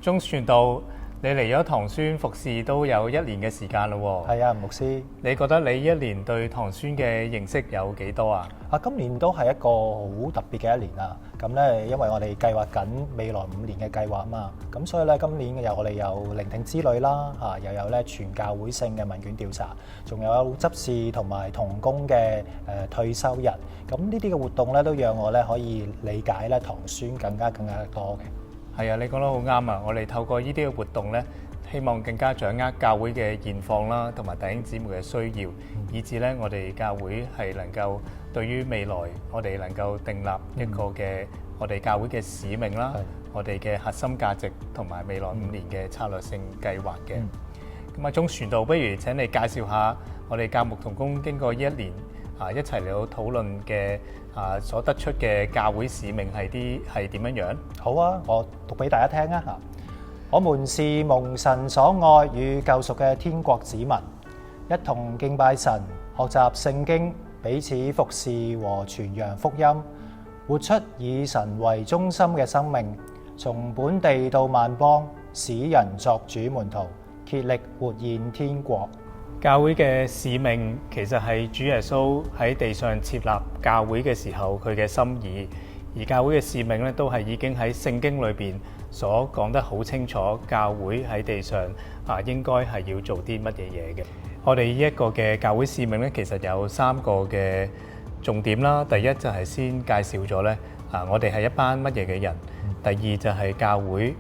鐘傳道，你嚟咗唐宣服侍都有1年嘅時間咯喎。係啊，牧師。你覺得你1年對唐宣嘅認識有幾多啊？今年都係一個好特別嘅1年啦。咁咧，因為我哋計劃緊未來5年嘅計劃啊嘛，咁所以咧今年我哋有聆聽之旅啦，又有咧全教會性嘅問卷調查，仲有執事同埋同工嘅退休日。咁呢啲嘅活動咧，都讓我咧可以理解咧唐宣更加多嘅。係啊，你講得好啱啊！我哋透過呢啲嘅活動咧，希望更加掌握教會嘅現況啦，同埋弟兄姊妹嘅需要，以至咧我哋教會係能夠對於未來我哋能夠訂立一個嘅我哋教會嘅使命啦，我哋嘅核心價值同埋未來5年嘅策略性計劃嘅。咁啊，鐘傳道，不如請你介紹下我哋教牧同工經過呢1年一齊嚟到討論嘅所得出嘅教會使命係點樣樣？好啊，我讀俾大家聽啊！我們是蒙神所愛與救贖嘅天國子民，一同敬拜神，學習聖經，彼此服侍和傳揚福音，活出以神為中心嘅生命，從本地到萬邦，使人作主門徒，竭力活現天國。教會嘅使命其實係主耶穌喺地上設立教會嘅時候佢嘅心意，而教會嘅使命咧都係已經喺聖經裏邊所講得好清楚，教會喺地上應該係要做啲乜嘢嘢嘅。我哋呢一個嘅教會使命咧，其實有3個嘅重點啦。第一就係先介紹咗咧我哋係一班乜嘢嘅人。第二就係教會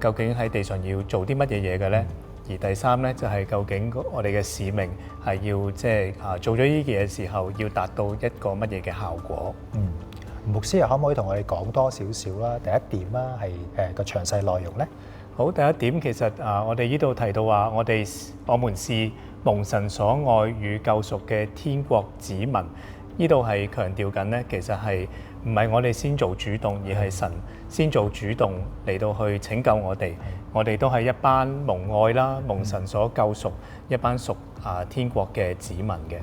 究竟喺地上要做啲乜嘢嘢嘅咧。而第3咧就係究竟我哋嘅使命係要做咗呢件嘢嘅時候，要達到一個乜嘢嘅效果。牧師可唔可以同我哋講多少少啦？第一點啦，係個詳細內容咧。好，第一點其實我哋呢度提到話，我們是蒙神所愛與救贖嘅天國子民。呢度係強調緊咧，其實係唔係我哋先做主動，而係神先做主動嚟到去拯救我哋。我哋都係一班蒙愛啦、蒙神所救贖一班屬天國嘅子民嘅。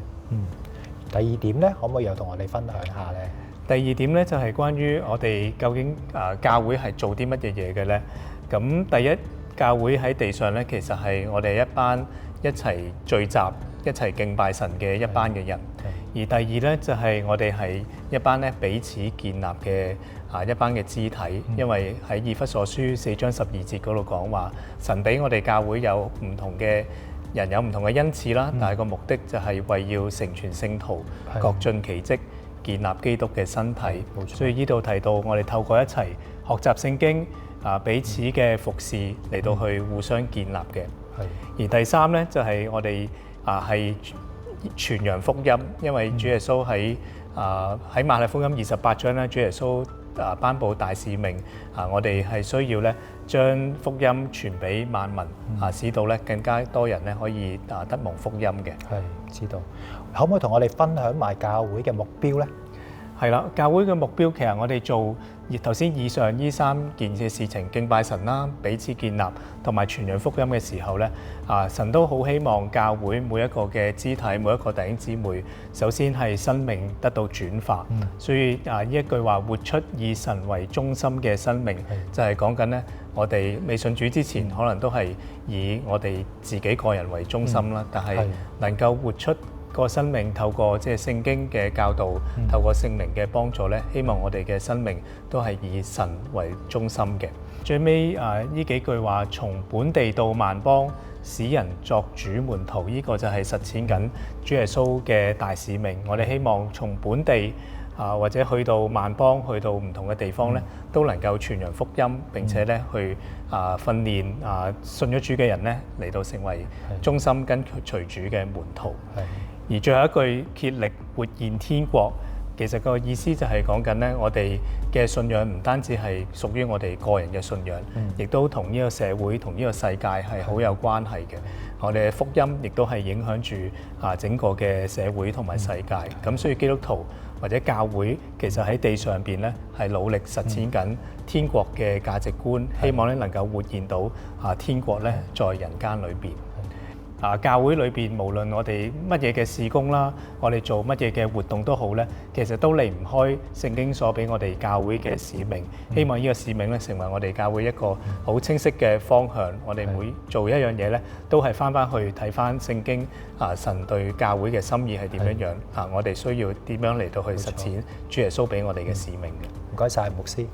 第二點咧，可唔可以又同我哋分享下咧？第二點咧就係關於我哋究竟教會係做啲乜嘢嘢嘅咧？咁第一，教會喺地上咧，其實係我哋一班一齊聚集、一齊敬拜神嘅一班嘅人。而第二咧就係我哋係一班咧彼此建立嘅一班嘅肢體。因為喺以弗所書4章12節嗰度講話，神俾我哋教會有唔同嘅人有唔同嘅恩賜啦，但係個目的就係為要成全聖徒，各盡其職，建立基督嘅身體。所以呢度提到我哋透過一齊學習聖經彼此嘅服侍嚟到去互相建立嘅。而第3咧就係我哋係傳揚福音，因為主耶穌喺馬太福音28章咧，主耶穌頒布大使命，我哋係需要咧將福音傳俾萬民，使到咧更加多人咧可以得蒙福音嘅。係，知道。可唔可以同我哋分享埋教會嘅目標咧？係啦，教會嘅目標其實我哋做頭先以上呢3件嘅事情，敬拜神啦、彼此建立同埋傳揚福音嘅時候咧，神都好希望教會每一個嘅肢體、每一個弟兄姊妹，首先係生命得到轉化。所以呢一句話，活出以神為中心嘅生命，就係講緊咧，我哋未信主之前，可能都係以我哋自己個人為中心啦，但係能夠活出個生命，透過即係聖經嘅教導，透過聖靈嘅幫助咧，希望我哋嘅生命都係以神為中心嘅。最尾呢幾句話，從本地到萬邦，使人作主門徒，呢個就係實踐緊主耶穌嘅大使命。我哋希望從本地或者去到萬邦，去到唔同嘅地方咧，都能夠傳揚福音，並且咧去訓練信咗主嘅人咧嚟到成為忠心跟隨主嘅門徒。而最後一句，竭力活現天國，其實個意思就係講緊咧，我哋嘅信仰唔單止係屬於我哋個人嘅信仰，亦都同呢個社會、同呢個世界係好有關係嘅。我哋嘅福音亦都係影響住整個嘅社會同埋世界。咁所以基督徒或者教會其實喺地上邊咧係努力實踐緊天國嘅價值觀，希望咧能夠活現到天國咧在人間裏邊。教會裏邊無論我哋乜嘢嘅事工啦，我哋做乜嘢嘅活動都好咧，其實都離唔開聖經所俾我哋教會嘅使命。希望呢個使命咧成為我哋教會一個好清晰嘅方向。我哋每做一樣嘢咧，都係翻去睇翻聖經神對教會嘅心意係點樣樣我哋需要點樣嚟到去實踐主耶穌俾我哋嘅使命嘅。唔該晒牧師。